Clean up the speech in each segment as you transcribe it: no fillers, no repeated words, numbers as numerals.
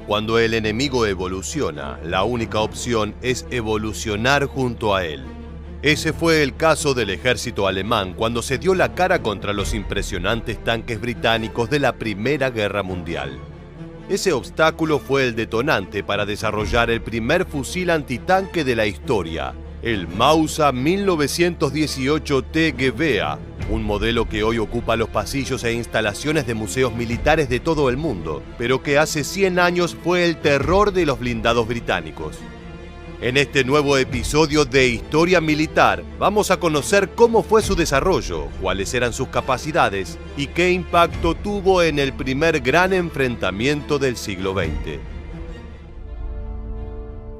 Cuando el enemigo evoluciona, la única opción es evolucionar junto a él. Ese fue el caso del ejército alemán cuando se dio la cara contra los impresionantes tanques británicos de la Primera Guerra Mundial. Ese obstáculo fue el detonante para desarrollar el primer fusil antitanque de la historia, el Mauser 1918 TGVA, un modelo que hoy ocupa los pasillos e instalaciones de museos militares de todo el mundo, pero que hace 100 años fue el terror de los blindados británicos. En este nuevo episodio de Historia Militar, vamos a conocer cómo fue su desarrollo, cuáles eran sus capacidades y qué impacto tuvo en el primer gran enfrentamiento del siglo XX.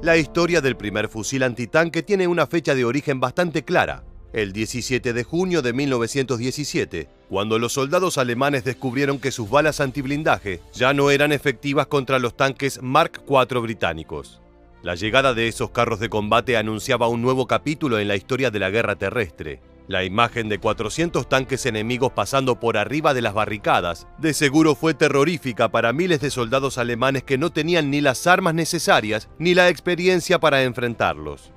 La historia del primer fusil antitanque tiene una fecha de origen bastante clara, el 17 de junio de 1917, cuando los soldados alemanes descubrieron que sus balas antiblindaje ya no eran efectivas contra los tanques Mark IV británicos. La llegada de esos carros de combate anunciaba un nuevo capítulo en la historia de la guerra terrestre. La imagen de 400 tanques enemigos pasando por arriba de las barricadas de seguro fue terrorífica para miles de soldados alemanes que no tenían ni las armas necesarias ni la experiencia para enfrentarlos.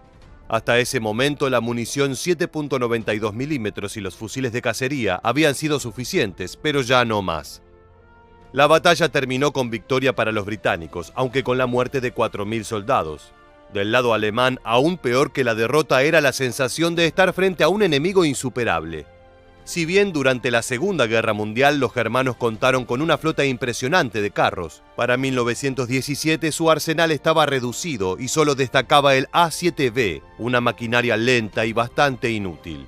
Hasta ese momento la munición 7.92 milímetros y los fusiles de cacería habían sido suficientes, pero ya no más. La batalla terminó con victoria para los británicos, aunque con la muerte de 4.000 soldados. Del lado alemán, aún peor que la derrota era la sensación de estar frente a un enemigo insuperable. Si bien durante la Segunda Guerra Mundial los germanos contaron con una flota impresionante de carros, para 1917 su arsenal estaba reducido y solo destacaba el A7B, una maquinaria lenta y bastante inútil.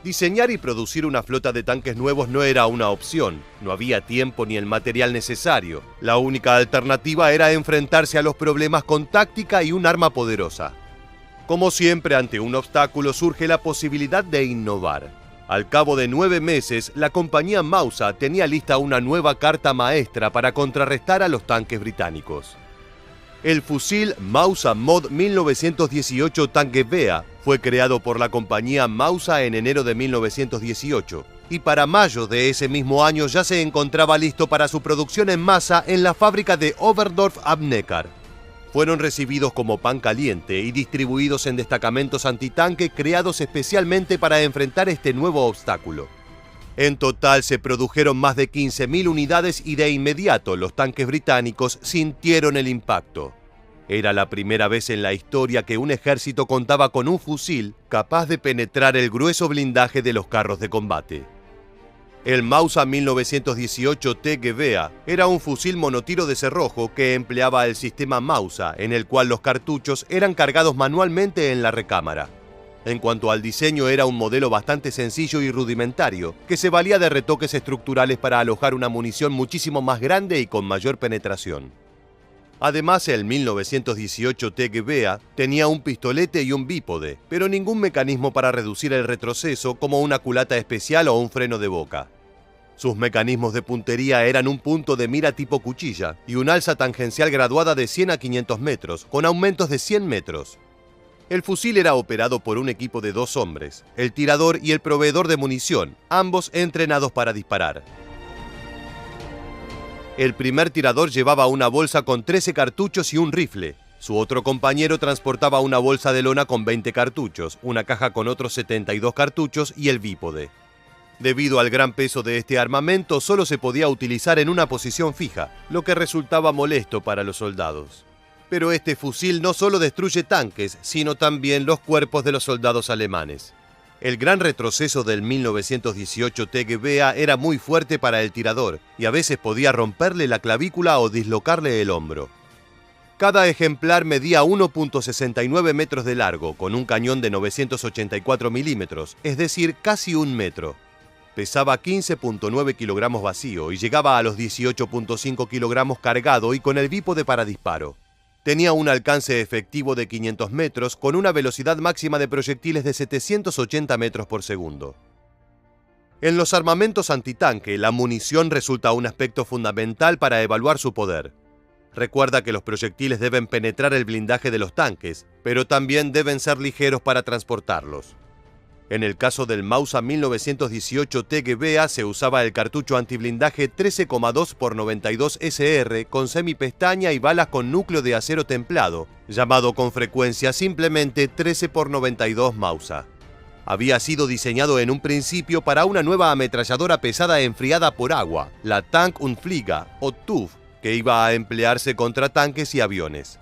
Diseñar y producir una flota de tanques nuevos no era una opción, no había tiempo ni el material necesario. La única alternativa era enfrentarse a los problemas con táctica y un arma poderosa. Como siempre, ante un obstáculo surge la posibilidad de innovar. Al cabo de 9 meses, la compañía Mauser tenía lista una nueva carta maestra para contrarrestar a los tanques británicos. El fusil Mauser Mod 1918 TGVA fue creado por la compañía Mauser en enero de 1918 y para mayo de ese mismo año ya se encontraba listo para su producción en masa en la fábrica de Oberdorf am Neckar. Fueron recibidos como pan caliente y distribuidos en destacamentos antitanque creados especialmente para enfrentar este nuevo obstáculo. En total se produjeron más de 15.000 unidades y de inmediato los tanques británicos sintieron el impacto. Era la primera vez en la historia que un ejército contaba con un fusil capaz de penetrar el grueso blindaje de los carros de combate. El Mauser 1918 TGVA era un fusil monotiro de cerrojo que empleaba el sistema Mauser, en el cual los cartuchos eran cargados manualmente en la recámara. En cuanto al diseño, era un modelo bastante sencillo y rudimentario, que se valía de retoques estructurales para alojar una munición muchísimo más grande y con mayor penetración. Además, el 1918 TGVA tenía un pistolete y un bípode, pero ningún mecanismo para reducir el retroceso como una culata especial o un freno de boca. Sus mecanismos de puntería eran un punto de mira tipo cuchilla y un alza tangencial graduada de 100 a 500 metros, con aumentos de 100 metros. El fusil era operado por un equipo de 2 hombres, el tirador y el proveedor de munición, ambos entrenados para disparar. El primer tirador llevaba una bolsa con 13 cartuchos y un rifle. Su otro compañero transportaba una bolsa de lona con 20 cartuchos, una caja con otros 72 cartuchos y el bípode. Debido al gran peso de este armamento, solo se podía utilizar en una posición fija, lo que resultaba molesto para los soldados. Pero este fusil no solo destruye tanques, sino también los cuerpos de los soldados alemanes. El gran retroceso del 1918 TGVA era muy fuerte para el tirador y a veces podía romperle la clavícula o dislocarle el hombro. Cada ejemplar medía 1.69 metros de largo, con un cañón de 984 milímetros, es decir, casi 1 metro. Pesaba 15.9 kilogramos vacío y llegaba a los 18.5 kilogramos cargado y con el bípode para disparo. Tenía un alcance efectivo de 500 metros con una velocidad máxima de proyectiles de 780 metros por segundo. En los armamentos antitanque, la munición resulta un aspecto fundamental para evaluar su poder. Recuerda que los proyectiles deben penetrar el blindaje de los tanques, pero también deben ser ligeros para transportarlos. En el caso del Mausa 1918 TGBA se usaba el cartucho antiblindaje 13,2 x 92 SR con semipestaña y balas con núcleo de acero templado, llamado con frecuencia simplemente 13 x 92 Mausa. Había sido diseñado en un principio para una nueva ametralladora pesada enfriada por agua, la Tank und Flieger o TUF, que iba a emplearse contra tanques y aviones.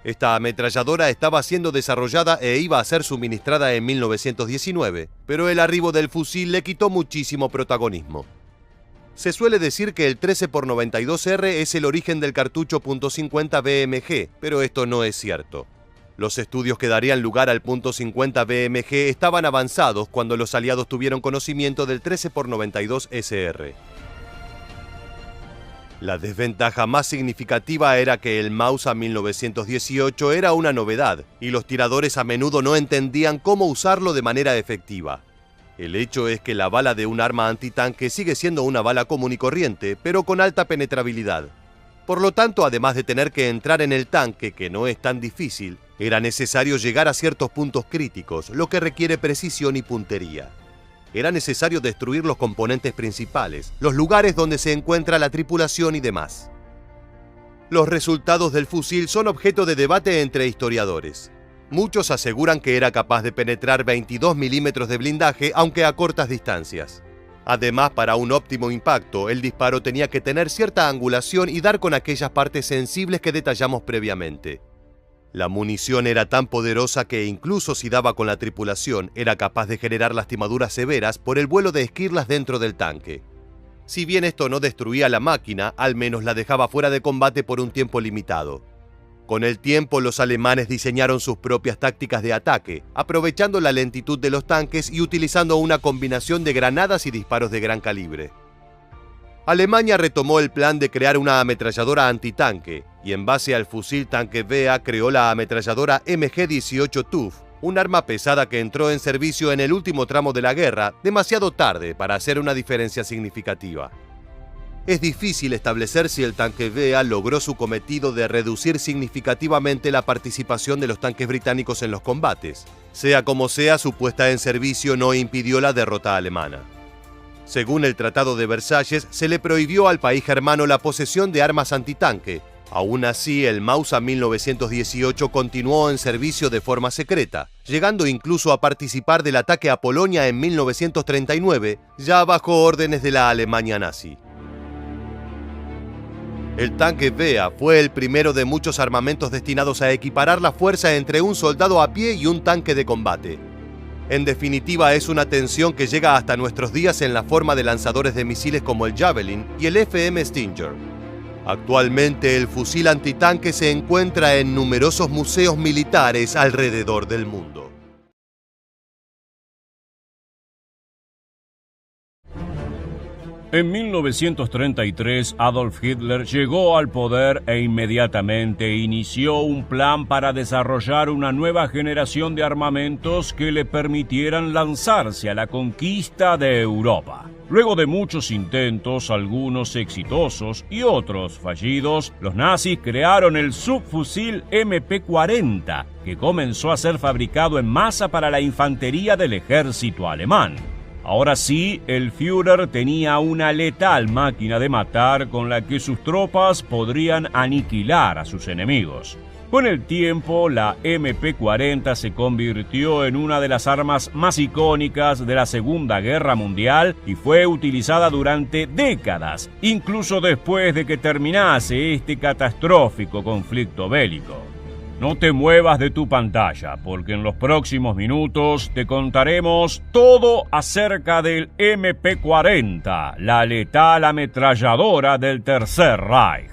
Esta ametralladora estaba siendo desarrollada e iba a ser suministrada en 1919, pero el arribo del fusil le quitó muchísimo protagonismo. Se suele decir que el 13 x 92R es el origen del cartucho .50 BMG, pero esto no es cierto. Los estudios que darían lugar al .50 BMG estaban avanzados cuando los aliados tuvieron conocimiento del 13 x 92 SR. La desventaja más significativa era que el Mausa 1918 era una novedad y los tiradores a menudo no entendían cómo usarlo de manera efectiva. El hecho es que la bala de un arma antitanque sigue siendo una bala común y corriente, pero con alta penetrabilidad. Por lo tanto, además de tener que entrar en el tanque, que no es tan difícil, era necesario llegar a ciertos puntos críticos, lo que requiere precisión y puntería. Era necesario destruir los componentes principales, los lugares donde se encuentra la tripulación y demás. Los resultados del fusil son objeto de debate entre historiadores. Muchos aseguran que era capaz de penetrar 22 milímetros de blindaje, aunque a cortas distancias. Además, para un óptimo impacto, el disparo tenía que tener cierta angulación y dar con aquellas partes sensibles que detallamos previamente. La munición era tan poderosa que incluso si daba con la tripulación, era capaz de generar lastimaduras severas por el vuelo de esquirlas dentro del tanque. Si bien esto no destruía la máquina, al menos la dejaba fuera de combate por un tiempo limitado. Con el tiempo, los alemanes diseñaron sus propias tácticas de ataque, aprovechando la lentitud de los tanques y utilizando una combinación de granadas y disparos de gran calibre. Alemania retomó el plan de crear una ametralladora antitanque y en base al fusil tanque BA creó la ametralladora MG-18 TUF, un arma pesada que entró en servicio en el último tramo de la guerra, demasiado tarde para hacer una diferencia significativa. Es difícil establecer si el tanque BA logró su cometido de reducir significativamente la participación de los tanques británicos en los combates. Sea como sea, su puesta en servicio no impidió la derrota alemana. Según el Tratado de Versalles, se le prohibió al país germano la posesión de armas antitanque. Aún así, el Mausa 1918 continuó en servicio de forma secreta, llegando incluso a participar del ataque a Polonia en 1939, ya bajo órdenes de la Alemania nazi. El tanque BA fue el primero de muchos armamentos destinados a equiparar la fuerza entre un soldado a pie y un tanque de combate. En definitiva, es una tensión que llega hasta nuestros días en la forma de lanzadores de misiles como el Javelin y el FM Stinger. Actualmente, el fusil antitanque se encuentra en numerosos museos militares alrededor del mundo. En 1933, Adolf Hitler llegó al poder e inmediatamente inició un plan para desarrollar una nueva generación de armamentos que le permitieran lanzarse a la conquista de Europa. Luego de muchos intentos, algunos exitosos y otros fallidos, los nazis crearon el subfusil MP-40, que comenzó a ser fabricado en masa para la infantería del ejército alemán. Ahora sí, el Führer tenía una letal máquina de matar con la que sus tropas podrían aniquilar a sus enemigos. Con el tiempo, la MP-40 se convirtió en una de las armas más icónicas de la Segunda Guerra Mundial y fue utilizada durante décadas, incluso después de que terminase este catastrófico conflicto bélico. No te muevas de tu pantalla, porque en los próximos minutos te contaremos todo acerca del MP-40, la letal ametralladora del Tercer Reich.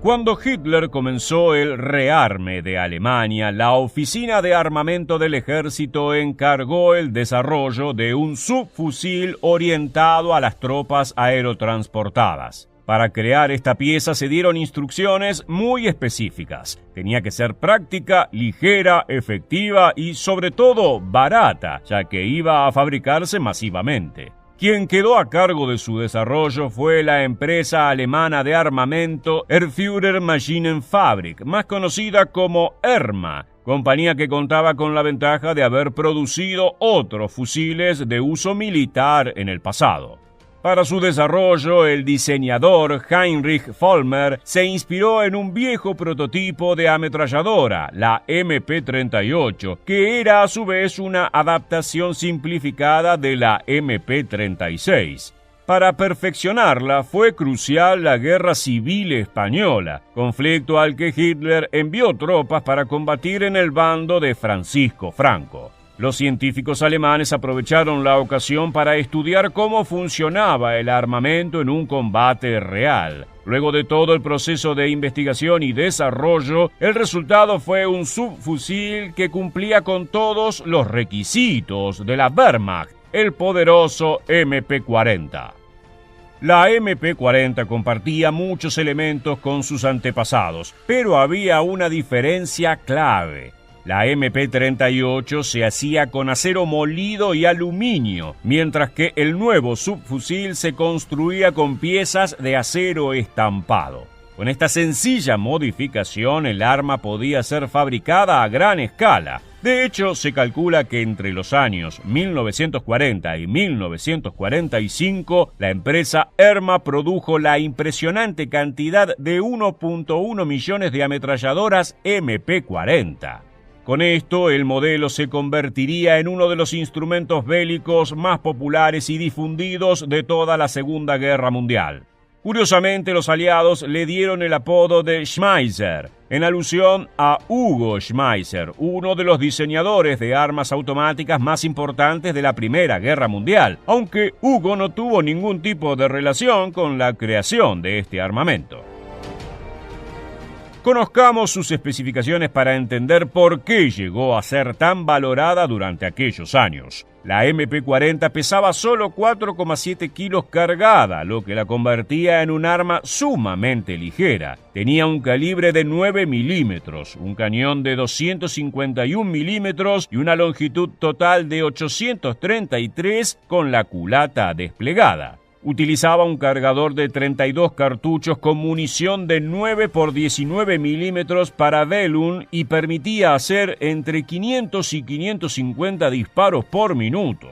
Cuando Hitler comenzó el rearme de Alemania, la Oficina de Armamento del Ejército encargó el desarrollo de un subfusil orientado a las tropas aerotransportadas. Para crear esta pieza se dieron instrucciones muy específicas. Tenía que ser práctica, ligera, efectiva y sobre todo barata, ya que iba a fabricarse masivamente. Quien quedó a cargo de su desarrollo fue la empresa alemana de armamento Erführer Maschinenfabrik, más conocida como ERMA, compañía que contaba con la ventaja de haber producido otros fusiles de uso militar en el pasado. Para su desarrollo, el diseñador Heinrich Vollmer se inspiró en un viejo prototipo de ametralladora, la MP-38, que era a su vez una adaptación simplificada de la MP-36. Para perfeccionarla fue crucial la Guerra Civil Española, conflicto al que Hitler envió tropas para combatir en el bando de Francisco Franco. Los científicos alemanes aprovecharon la ocasión para estudiar cómo funcionaba el armamento en un combate real. Luego de todo el proceso de investigación y desarrollo, el resultado fue un subfusil que cumplía con todos los requisitos de la Wehrmacht, el poderoso MP-40. La MP-40 compartía muchos elementos con sus antepasados, pero había una diferencia clave. La MP-38 se hacía con acero molido y aluminio, mientras que el nuevo subfusil se construía con piezas de acero estampado. Con esta sencilla modificación, el arma podía ser fabricada a gran escala. De hecho, se calcula que entre los años 1940 y 1945, la empresa Erma produjo la impresionante cantidad de 1.1 millones de ametralladoras MP-40. Con esto, el modelo se convertiría en uno de los instrumentos bélicos más populares y difundidos de toda la Segunda Guerra Mundial. Curiosamente, los aliados le dieron el apodo de Schmeisser, en alusión a Hugo Schmeisser, uno de los diseñadores de armas automáticas más importantes de la Primera Guerra Mundial, aunque Hugo no tuvo ningún tipo de relación con la creación de este armamento. Conozcamos sus especificaciones para entender por qué llegó a ser tan valorada durante aquellos años. La MP-40 pesaba solo 4,7 kilos cargada, lo que la convertía en un arma sumamente ligera. Tenía un calibre de 9 milímetros, un cañón de 251 milímetros y una longitud total de 833 con la culata desplegada. Utilizaba un cargador de 32 cartuchos con munición de 9 por 19 milímetros para Velum y permitía hacer entre 500 y 550 disparos por minuto.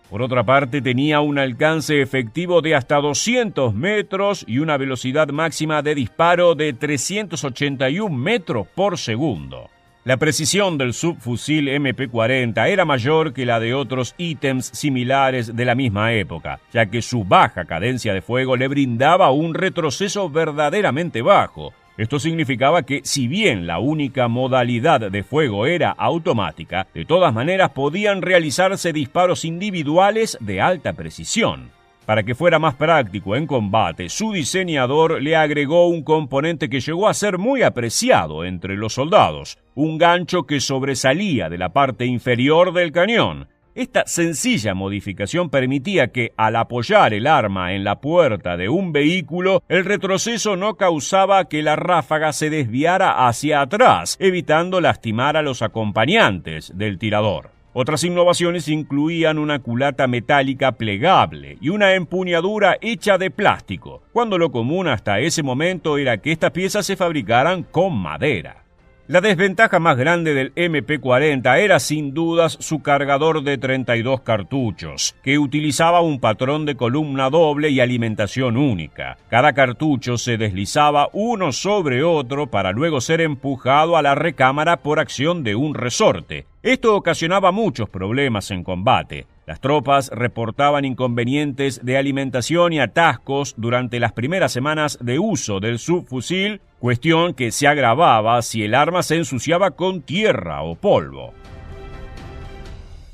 Por otra parte, tenía un alcance efectivo de hasta 200 metros y una velocidad máxima de disparo de 381 metros por segundo. La precisión del subfusil MP-40 era mayor que la de otros ítems similares de la misma época, ya que su baja cadencia de fuego le brindaba un retroceso verdaderamente bajo. Esto significaba que, si bien la única modalidad de fuego era automática, de todas maneras podían realizarse disparos individuales de alta precisión. Para que fuera más práctico en combate, su diseñador le agregó un componente que llegó a ser muy apreciado entre los soldados, un gancho que sobresalía de la parte inferior del cañón. Esta sencilla modificación permitía que, al apoyar el arma en la puerta de un vehículo, el retroceso no causaba que la ráfaga se desviara hacia atrás, evitando lastimar a los acompañantes del tirador. Otras innovaciones incluían una culata metálica plegable y una empuñadura hecha de plástico, cuando lo común hasta ese momento era que estas piezas se fabricaran con madera. La desventaja más grande del MP-40 era sin dudas su cargador de 32 cartuchos, que utilizaba un patrón de columna doble y alimentación única. Cada cartucho se deslizaba uno sobre otro para luego ser empujado a la recámara por acción de un resorte. Esto ocasionaba muchos problemas en combate. Las tropas reportaban inconvenientes de alimentación y atascos durante las primeras semanas de uso del subfusil, cuestión que se agravaba si el arma se ensuciaba con tierra o polvo.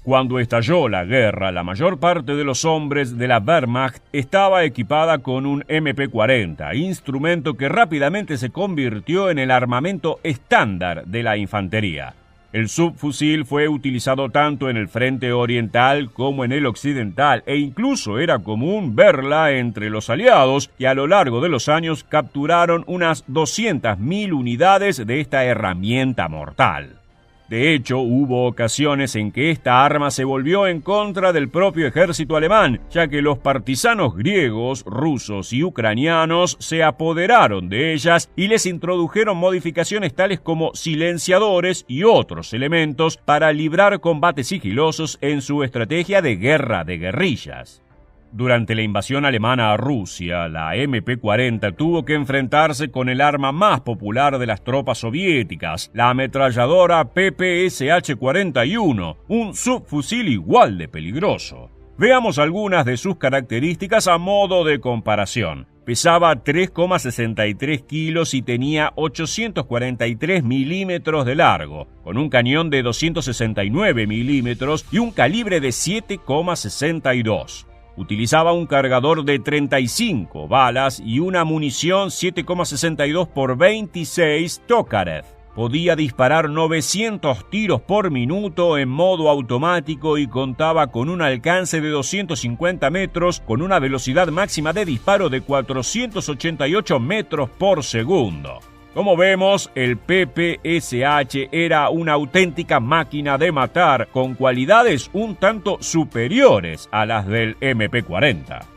Cuando estalló la guerra, la mayor parte de los hombres de la Wehrmacht estaba equipada con un MP-40, instrumento que rápidamente se convirtió en el armamento estándar de la infantería. El subfusil fue utilizado tanto en el frente oriental como en el occidental e incluso era común verla entre los aliados, que a lo largo de los años capturaron unas 200.000 unidades de esta herramienta mortal. De hecho, hubo ocasiones en que esta arma se volvió en contra del propio ejército alemán, ya que los partisanos griegos, rusos y ucranianos se apoderaron de ellas y les introdujeron modificaciones tales como silenciadores y otros elementos para librar combates sigilosos en su estrategia de guerra de guerrillas. Durante la invasión alemana a Rusia, la MP-40 tuvo que enfrentarse con el arma más popular de las tropas soviéticas, la ametralladora PPSH-41, un subfusil igual de peligroso. Veamos algunas de sus características a modo de comparación. Pesaba 3,63 kilos y tenía 843 milímetros de largo, con un cañón de 269 milímetros y un calibre de 7,62. Utilizaba un cargador de 35 balas y una munición 7,62 por 26 Tokarev. Podía disparar 900 tiros por minuto en modo automático y contaba con un alcance de 250 metros con una velocidad máxima de disparo de 488 metros por segundo. Como vemos, el PPSH era una auténtica máquina de matar con cualidades un tanto superiores a las del MP-40.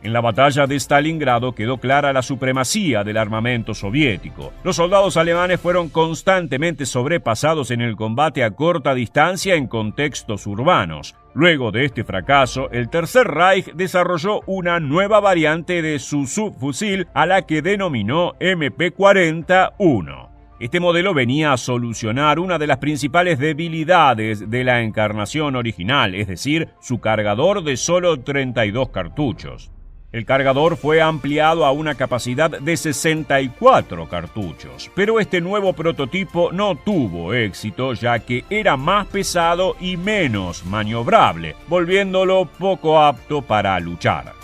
En la batalla de Stalingrado quedó clara la supremacía del armamento soviético. Los soldados alemanes fueron constantemente sobrepasados en el combate a corta distancia en contextos urbanos. Luego de este fracaso, el Tercer Reich desarrolló una nueva variante de su subfusil a la que denominó MP-40-1. Este modelo venía a solucionar una de las principales debilidades de la encarnación original, es decir, su cargador de solo 32 cartuchos. El cargador fue ampliado a una capacidad de 64 cartuchos, pero este nuevo prototipo no tuvo éxito ya que era más pesado y menos maniobrable, volviéndolo poco apto para luchar.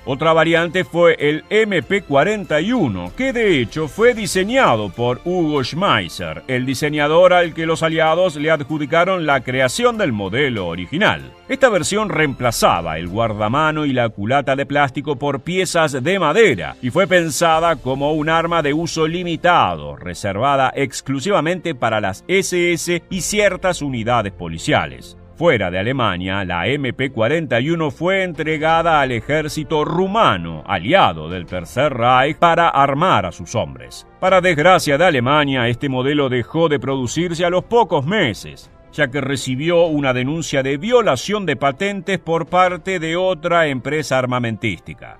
Otra variante fue el MP-41, que de hecho fue diseñado por Hugo Schmeisser, el diseñador al que los aliados le adjudicaron la creación del modelo original. Esta versión reemplazaba el guardamano y la culata de plástico por piezas de madera y fue pensada como un arma de uso limitado, reservada exclusivamente para las SS y ciertas unidades policiales. Fuera de Alemania, la MP-41 fue entregada al ejército rumano, aliado del Tercer Reich, para armar a sus hombres. Para desgracia de Alemania, este modelo dejó de producirse a los pocos meses, ya que recibió una denuncia de violación de patentes por parte de otra empresa armamentística.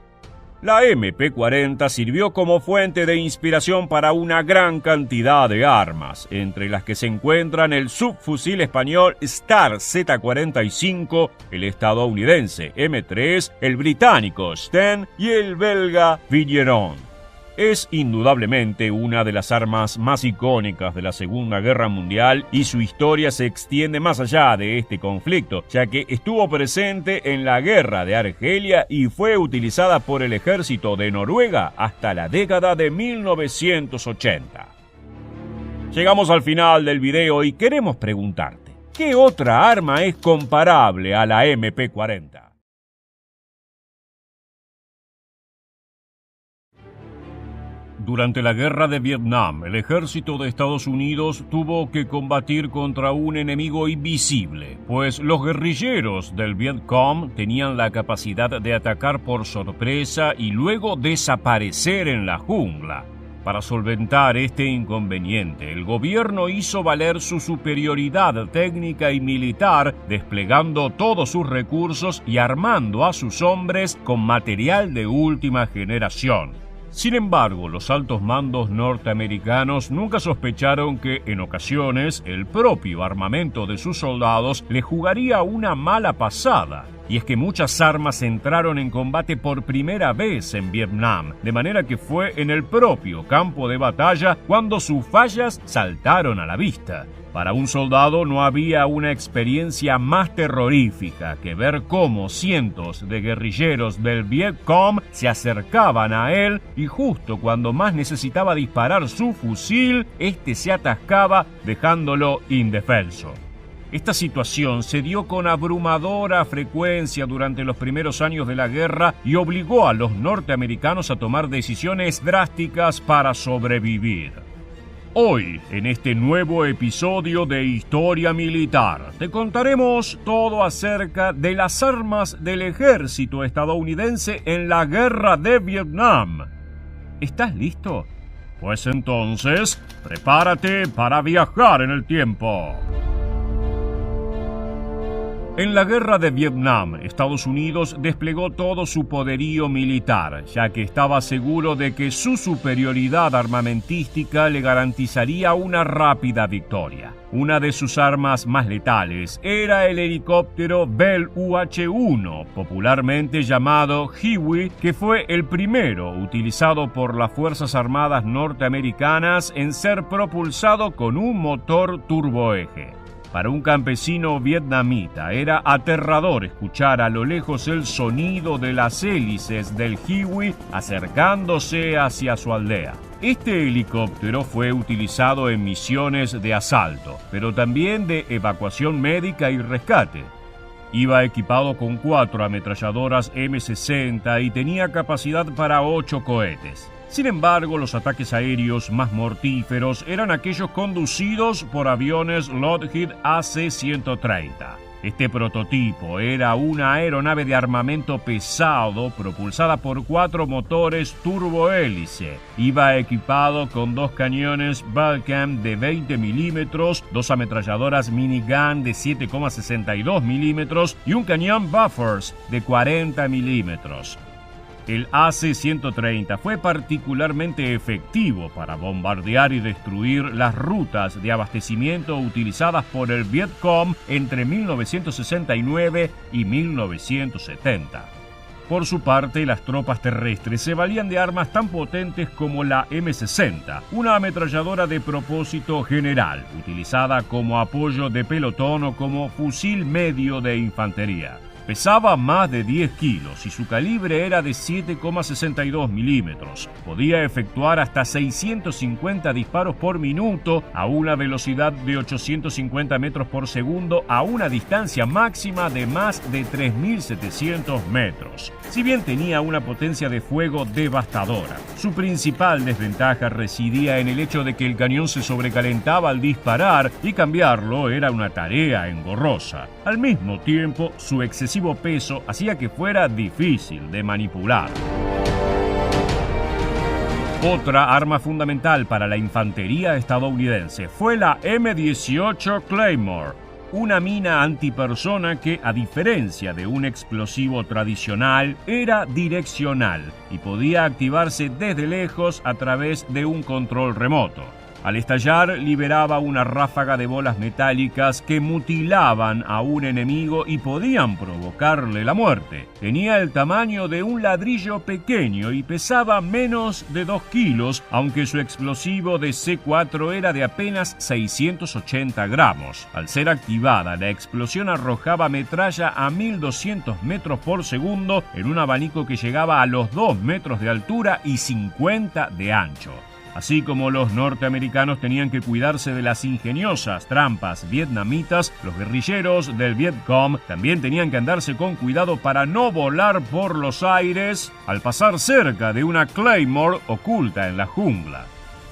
La MP-40 sirvió como fuente de inspiración para una gran cantidad de armas, entre las que se encuentran el subfusil español Star Z-45, el estadounidense M3, el británico Sten y el belga Vigeron. Es indudablemente una de las armas más icónicas de la Segunda Guerra Mundial y su historia se extiende más allá de este conflicto, ya que estuvo presente en la Guerra de Argelia y fue utilizada por el ejército de Noruega hasta la década de 1980. Llegamos al final del video y queremos preguntarte, ¿qué otra arma es comparable a la MP-40? Durante la guerra de Vietnam, el ejército de Estados Unidos tuvo que combatir contra un enemigo invisible, pues los guerrilleros del Vietcong tenían la capacidad de atacar por sorpresa y luego desaparecer en la jungla. Para solventar este inconveniente, el gobierno hizo valer su superioridad técnica y militar, desplegando todos sus recursos y armando a sus hombres con material de última generación. Sin embargo, los altos mandos norteamericanos nunca sospecharon que, en ocasiones, el propio armamento de sus soldados le jugaría una mala pasada. Y es que muchas armas entraron en combate por primera vez en Vietnam, de manera que fue en el propio campo de batalla cuando sus fallas saltaron a la vista. Para un soldado no había una experiencia más terrorífica que ver cómo cientos de guerrilleros del Vietcong se acercaban a él y justo cuando más necesitaba disparar su fusil, este se atascaba dejándolo indefenso. Esta situación se dio con abrumadora frecuencia durante los primeros años de la guerra y obligó a los norteamericanos a tomar decisiones drásticas para sobrevivir. Hoy, en este nuevo episodio de Historia Militar, te contaremos todo acerca de las armas del ejército estadounidense en la Guerra de Vietnam. ¿Estás listo? Pues entonces, prepárate para viajar en el tiempo. En la Guerra de Vietnam, Estados Unidos desplegó todo su poderío militar, ya que estaba seguro de que su superioridad armamentística le garantizaría una rápida victoria. Una de sus armas más letales era el helicóptero Bell UH-1, popularmente llamado Huey, que fue el primero utilizado por las Fuerzas Armadas norteamericanas en ser propulsado con un motor turboeje. Para un campesino vietnamita era aterrador escuchar a lo lejos el sonido de las hélices del Huey acercándose hacia su aldea. Este helicóptero fue utilizado en misiones de asalto, pero también de evacuación médica y rescate. Iba equipado con 4 ametralladoras M60 y tenía capacidad para 8 cohetes. Sin embargo, los ataques aéreos más mortíferos eran aquellos conducidos por aviones Lockheed AC-130. Este prototipo era una aeronave de armamento pesado propulsada por 4 motores turbohélice. Iba equipado con 2 cañones Vulcan de 20 milímetros, 2 ametralladoras minigun de 7,62 milímetros y un cañón Buffers de 40 milímetros. El AC-130 fue particularmente efectivo para bombardear y destruir las rutas de abastecimiento utilizadas por el Vietcong entre 1969 y 1970. Por su parte, las tropas terrestres se valían de armas tan potentes como la M60, una ametralladora de propósito general, utilizada como apoyo de pelotón o como fusil medio de infantería. Pesaba más de 10 kilos y su calibre era de 7,62 milímetros. Podía efectuar hasta 650 disparos por minuto a una velocidad de 850 metros por segundo a una distancia máxima de más de 3.700 metros. Si bien tenía una potencia de fuego devastadora, su principal desventaja residía en el hecho de que el cañón se sobrecalentaba al disparar y cambiarlo era una tarea engorrosa. Al mismo tiempo, su excesivo peso hacía que fuera difícil de manipular. Otra arma fundamental para la infantería estadounidense fue la M18 Claymore, una mina antipersona que, a diferencia de un explosivo tradicional, era direccional y podía activarse desde lejos a través de un control remoto. Al estallar, liberaba una ráfaga de bolas metálicas que mutilaban a un enemigo y podían provocarle la muerte. Tenía el tamaño de un ladrillo pequeño y pesaba menos de 2 kilos, aunque su explosivo de C4 era de apenas 680 gramos. Al ser activada, la explosión arrojaba metralla a 1.200 metros por segundo en un abanico que llegaba a los 2 metros de altura y 50 de ancho. Así como los norteamericanos tenían que cuidarse de las ingeniosas trampas vietnamitas, los guerrilleros del Vietcong también tenían que andarse con cuidado para no volar por los aires al pasar cerca de una Claymore oculta en la jungla.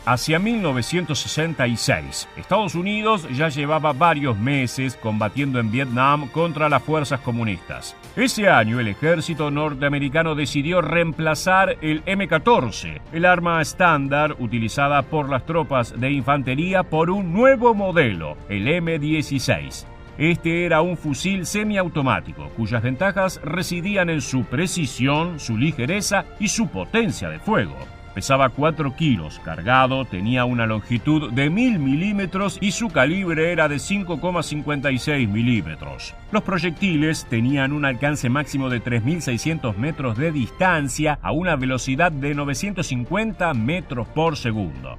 Hacia 1966, Estados Unidos ya llevaba varios meses combatiendo en Vietnam contra las fuerzas comunistas. Ese año, el ejército norteamericano decidió reemplazar el M14, el arma estándar utilizada por las tropas de infantería, por un nuevo modelo, el M16. Este era un fusil semiautomático, cuyas ventajas residían en su precisión, su ligereza y su potencia de fuego. Pesaba 4 kilos, cargado, tenía una longitud de 1000 milímetros y su calibre era de 5,56 milímetros. Los proyectiles tenían un alcance máximo de 3.600 metros de distancia a una velocidad de 950 metros por segundo.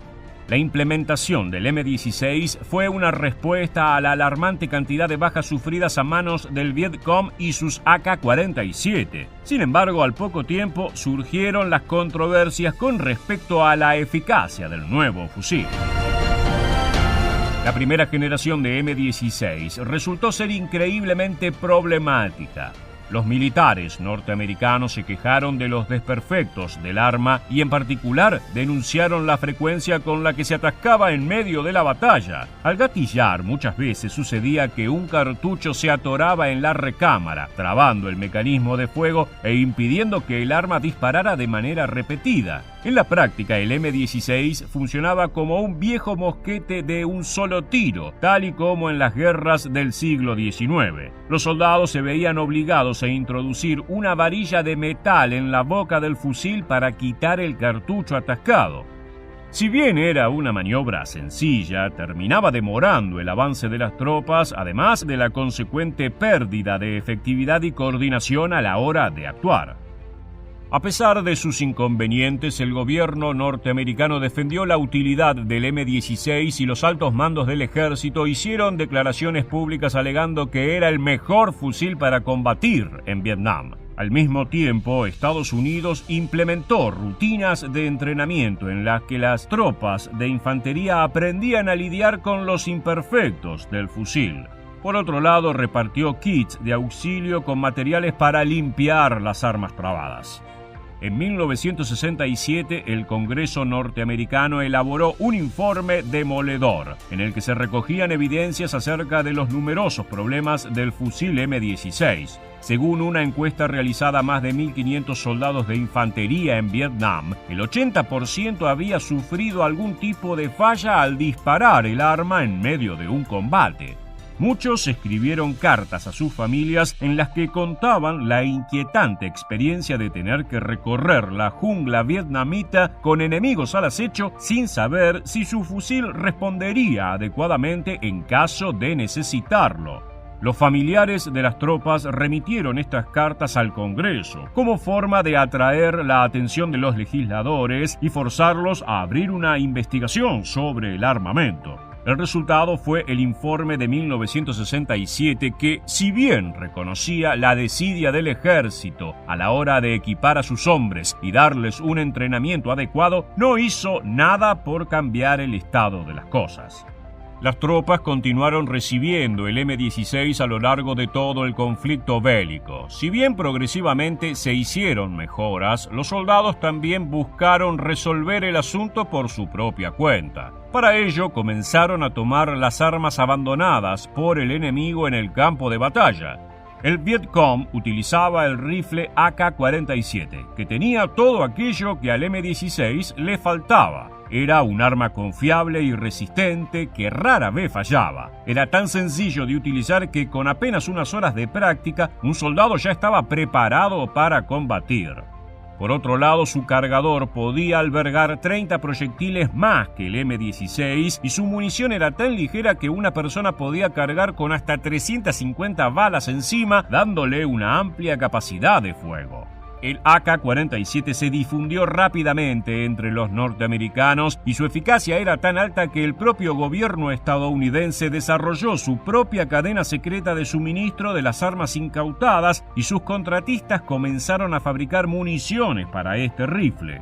La implementación del M16 fue una respuesta a la alarmante cantidad de bajas sufridas a manos del Vietcong y sus AK-47. Sin embargo, al poco tiempo surgieron las controversias con respecto a la eficacia del nuevo fusil. La primera generación de M16 resultó ser increíblemente problemática. Los militares norteamericanos se quejaron de los desperfectos del arma y en particular denunciaron la frecuencia con la que se atascaba en medio de la batalla. Al gatillar muchas veces sucedía que un cartucho se atoraba en la recámara, trabando el mecanismo de fuego e impidiendo que el arma disparara de manera repetida. En la práctica, el M16 funcionaba como un viejo mosquete de un solo tiro, tal y como en las guerras del siglo XIX. Los soldados se veían obligados a introducir una varilla de metal en la boca del fusil para quitar el cartucho atascado. Si bien era una maniobra sencilla, terminaba demorando el avance de las tropas, además de la consecuente pérdida de efectividad y coordinación a la hora de actuar. A pesar de sus inconvenientes, el gobierno norteamericano defendió la utilidad del M16 y los altos mandos del ejército hicieron declaraciones públicas alegando que era el mejor fusil para combatir en Vietnam. Al mismo tiempo, Estados Unidos implementó rutinas de entrenamiento en las que las tropas de infantería aprendían a lidiar con los imperfectos del fusil. Por otro lado, repartió kits de auxilio con materiales para limpiar las armas trabadas. En 1967, el Congreso norteamericano elaboró un informe demoledor, en el que se recogían evidencias acerca de los numerosos problemas del fusil M16. Según una encuesta realizada a más de 1.500 soldados de infantería en Vietnam, el 80% había sufrido algún tipo de falla al disparar el arma en medio de un combate. Muchos escribieron cartas a sus familias en las que contaban la inquietante experiencia de tener que recorrer la jungla vietnamita con enemigos al acecho sin saber si su fusil respondería adecuadamente en caso de necesitarlo. Los familiares de las tropas remitieron estas cartas al Congreso como forma de atraer la atención de los legisladores y forzarlos a abrir una investigación sobre el armamento. El resultado fue el informe de 1967 que, si bien reconocía la desidia del ejército a la hora de equipar a sus hombres y darles un entrenamiento adecuado, no hizo nada por cambiar el estado de las cosas. Las tropas continuaron recibiendo el M16 a lo largo de todo el conflicto bélico. Si bien progresivamente se hicieron mejoras, los soldados también buscaron resolver el asunto por su propia cuenta. Para ello, comenzaron a tomar las armas abandonadas por el enemigo en el campo de batalla. El Vietcong utilizaba el rifle AK-47, que tenía todo aquello que al M16 le faltaba. Era un arma confiable y resistente que rara vez fallaba. Era tan sencillo de utilizar que con apenas unas horas de práctica, un soldado ya estaba preparado para combatir. Por otro lado, su cargador podía albergar 30 proyectiles más que el M16 y su munición era tan ligera que una persona podía cargar con hasta 350 balas encima, dándole una amplia capacidad de fuego. El AK-47 se difundió rápidamente entre los norteamericanos y su eficacia era tan alta que el propio gobierno estadounidense desarrolló su propia cadena secreta de suministro de las armas incautadas y sus contratistas comenzaron a fabricar municiones para este rifle.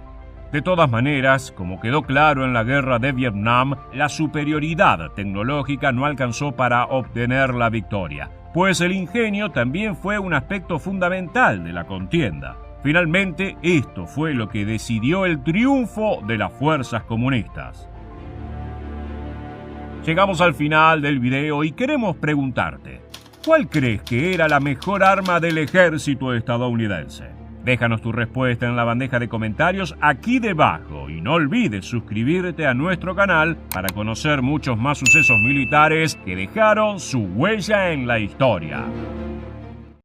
De todas maneras, como quedó claro en la guerra de Vietnam, la superioridad tecnológica no alcanzó para obtener la victoria, pues el ingenio también fue un aspecto fundamental de la contienda. Finalmente, esto fue lo que decidió el triunfo de las fuerzas comunistas. Llegamos al final del video y queremos preguntarte, ¿cuál crees que era la mejor arma del ejército estadounidense? Déjanos tu respuesta en la bandeja de comentarios aquí debajo y no olvides suscribirte a nuestro canal para conocer muchos más sucesos militares que dejaron su huella en la historia.